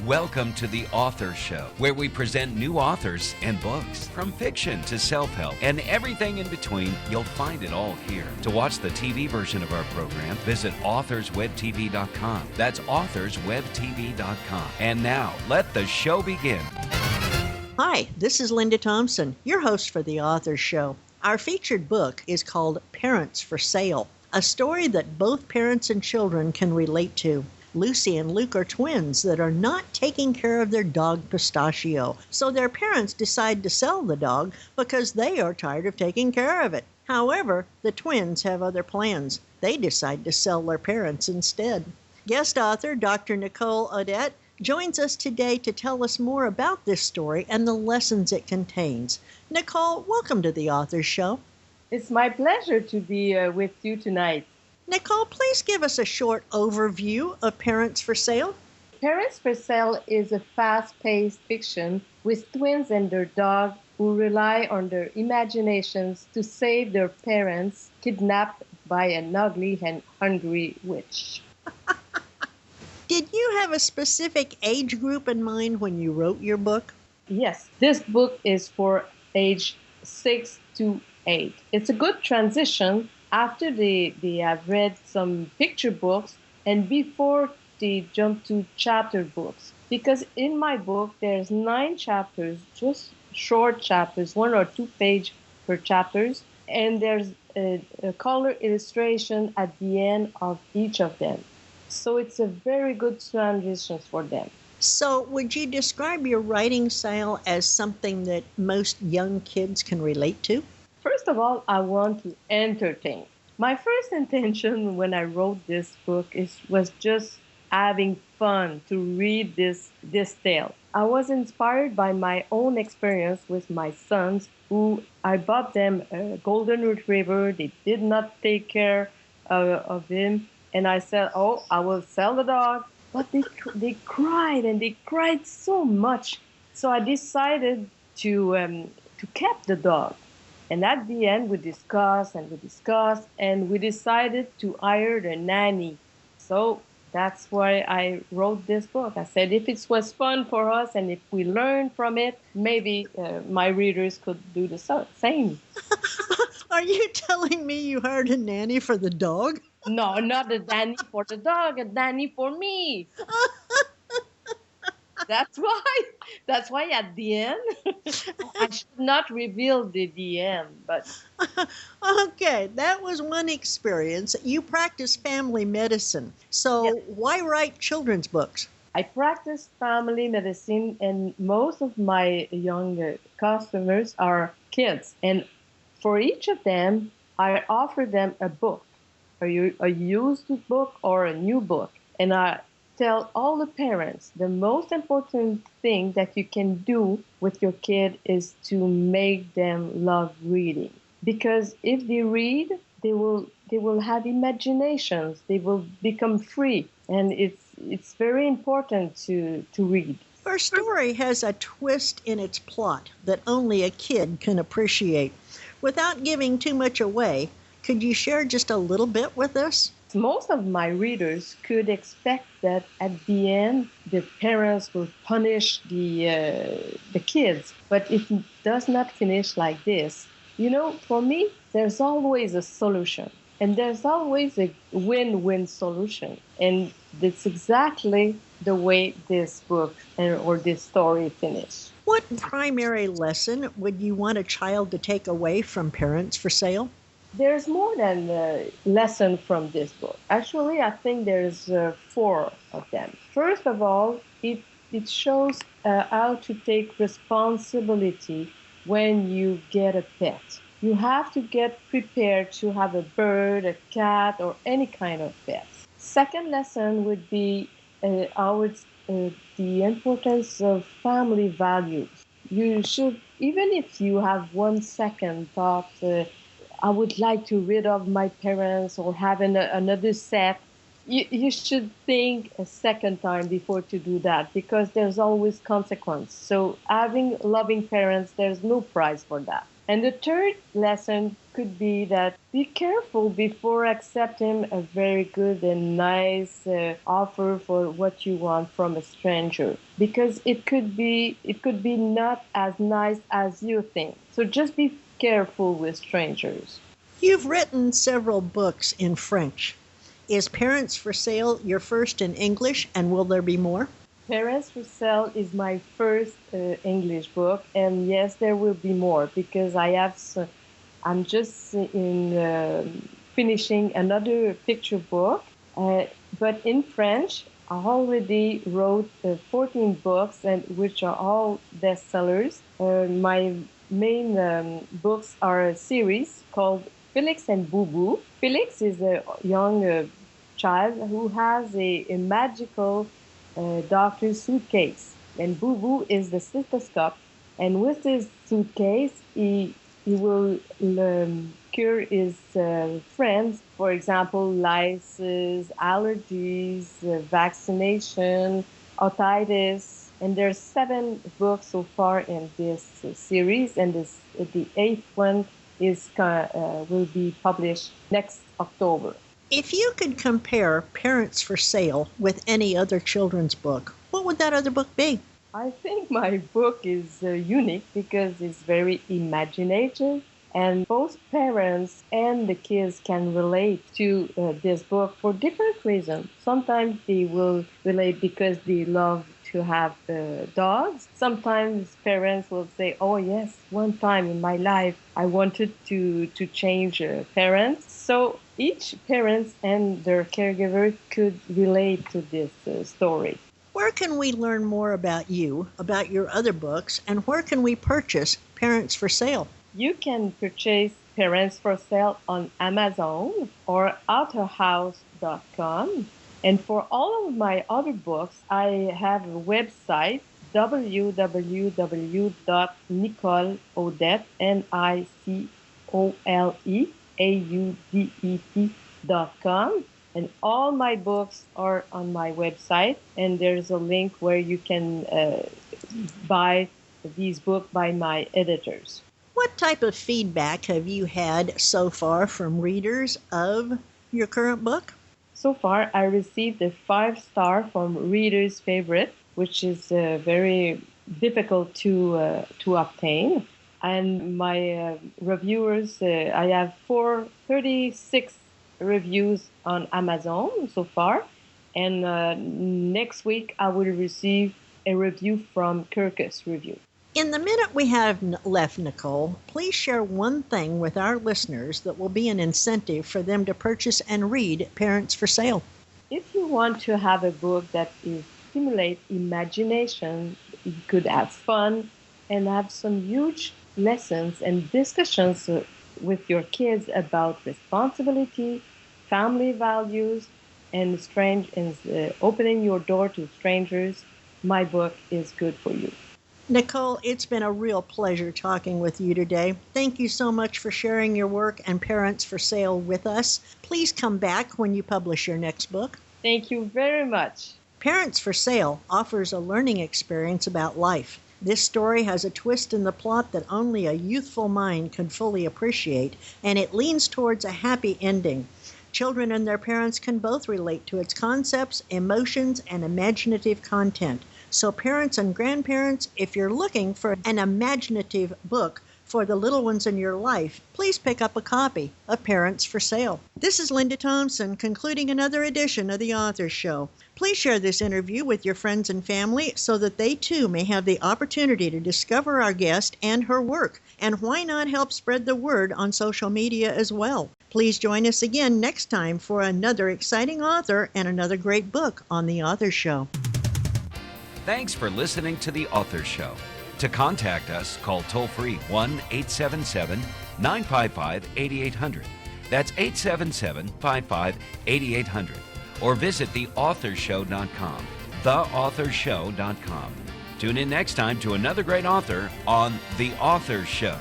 Welcome to The Author Show, where we present new authors and books. From fiction to self-help and everything in between, you'll find it all here. To watch the TV version of our program, visit authorswebtv.com. That's authorswebtv.com. And now, let the show begin. Hi, this is Linda Thompson, your host for The Author Show. Our featured book is called Parents for Sale, a story that both parents and children can relate to. Lucy and Luke are twins that are not taking care of their dog Pistachio, so their parents decide to sell the dog because they are tired of taking care of it. However, the twins have other plans. They decide to sell their parents instead. Guest author Dr. Nicole Audet joins us today to tell us more about this story and the lessons it contains. Nicole, welcome to the Author Show. It's my pleasure to be with you tonight. Nicole, please give us a short overview of Parents for Sale. Parents for Sale is a fast-paced fiction with twins and their dog who rely on their imaginations to save their parents kidnapped by an ugly and hungry witch. Did you have a specific age group in mind when you wrote your book? Yes, this book is for age 6 to 8. It's a good transition after they have read some picture books and before they jump to chapter books. Because in my book, there's 9 chapters, just short chapters, 1 or 2 pages per chapters, and there's a color illustration at the end of each of them. So it's a very good transition for them. So would you describe your writing style as something that most young kids can relate to? First of all, I want to entertain. My first intention when I wrote this book was just having fun to read this tale. I was inspired by my own experience with my sons, who I bought them a golden retriever. They did not take care of him. And I said, oh, I will sell the dog. But they cried, and they cried so much. So I decided to keep the dog. And at the end, we discussed, and we decided to hire a nanny. So that's why I wrote this book. I said, if it was fun for us, and if we learned from it, maybe my readers could do the same. Are you telling me you hired a nanny for the dog? No, not a nanny for the dog, a nanny for me. That's why at the end, I should not reveal the end, but... Okay, that was one experience. You practice family medicine. So Yes. Why write children's books? I practice family medicine, and most of my young customers are kids. And for each of them, I offer them a book, a used book or a new book. And I tell all the parents the most important thing that you can do with your kid is to make them love reading. Because if they read, they will have imaginations. They will become free, and it's very important to read. Your story has a twist in its plot that only a kid can appreciate. Without giving too much away, could you share just a little bit with us? Most of my readers could expect that at the end, the parents will punish the kids. But it does not finish like this. You know, for me, there's always a solution. And there's always a win-win solution. And that's exactly the way this book or this story finished. What primary lesson would you want a child to take away from Parents for Sale? There's more than a lesson from this book. Actually, I think there's 4 of them. First of all, it shows how to take responsibility when you get a pet. You have to get prepared to have a bird, a cat, or any kind of pet. Second lesson would be the importance of family values. You should, even if you have 1 second thought, I would like to rid of my parents or have another set, you should think a second time before to do that, because there's always consequence. So having loving parents, there's no price for that. And the third lesson could be that be careful before accepting a very good and nice offer for what you want from a stranger, because it could be not as nice as you think. So just be careful with strangers. You've written several books in French. Is Parents for Sale your first in English, and will there be more? Parents for Sale is my first English book, and yes, there will be more because I'm just in finishing another picture book, but in French. I already wrote 14 books, and which are all bestsellers. My main books are a series called Felix and Boo Boo. Felix is a young child who has a magical doctor's suitcase, and Boo Boo is the stethoscope. And with his suitcase, he will cure his friends, for example, lysis, allergies, vaccination, otitis. And there's 7 books so far in this series, and the 8th one will be published next October. If you could compare Parents for Sale with any other children's book, what would that other book be? I think my book is unique because it's very imaginative, and both parents and the kids can relate to this book for different reasons. Sometimes they will relate because they love to have dogs. Sometimes parents will say, oh yes, one time in my life I wanted to change parents. So each parent and their caregiver could relate to this story. Where can we learn more about you, about your other books, and where can we purchase Parents for Sale? You can purchase Parents for Sale on Amazon or authorhouse.com. And for all of my other books, I have a website, www.nicoleaudet, NICOLEAUDET.com. And all my books are on my website, and there's a link where you can buy these books by my editors. What type of feedback have you had so far from readers of your current book? So far, I received a 5-star from Reader's Favorite, which is very difficult to obtain. And my reviewers, I have 36 reviews on Amazon so far. And next week, I will receive a review from Kirkus Review. In the minute we have left, Nicole, please share one thing with our listeners that will be an incentive for them to purchase and read Parents for Sale. If you want to have a book that stimulates imagination, you could have fun and have some huge lessons and discussions with your kids about responsibility, family values, and opening your door to strangers, my book is good for you. Nicole, it's been a real pleasure talking with you today. Thank you so much for sharing your work and Parents for Sale with us. Please come back when you publish your next book. Thank you very much. Parents for Sale offers a learning experience about life. This story has a twist in the plot that only a youthful mind can fully appreciate, and it leans towards a happy ending. Children and their parents can both relate to its concepts, emotions, and imaginative content. So parents and grandparents, if you're looking for an imaginative book for the little ones in your life, please pick up a copy of Parents for Sale. This is Linda Thompson concluding another edition of The Author's Show. Please share this interview with your friends and family so that they too may have the opportunity to discover our guest and her work. And why not help spread the word on social media as well? Please join us again next time for another exciting author and another great book on The Author's Show. Thanks for listening to The Author's Show. To contact us, call toll-free 1-877-955-8800. That's 877-55-8800. Or visit theauthorshow.com, theauthorshow.com. Tune in next time to another great author on The Author's Show.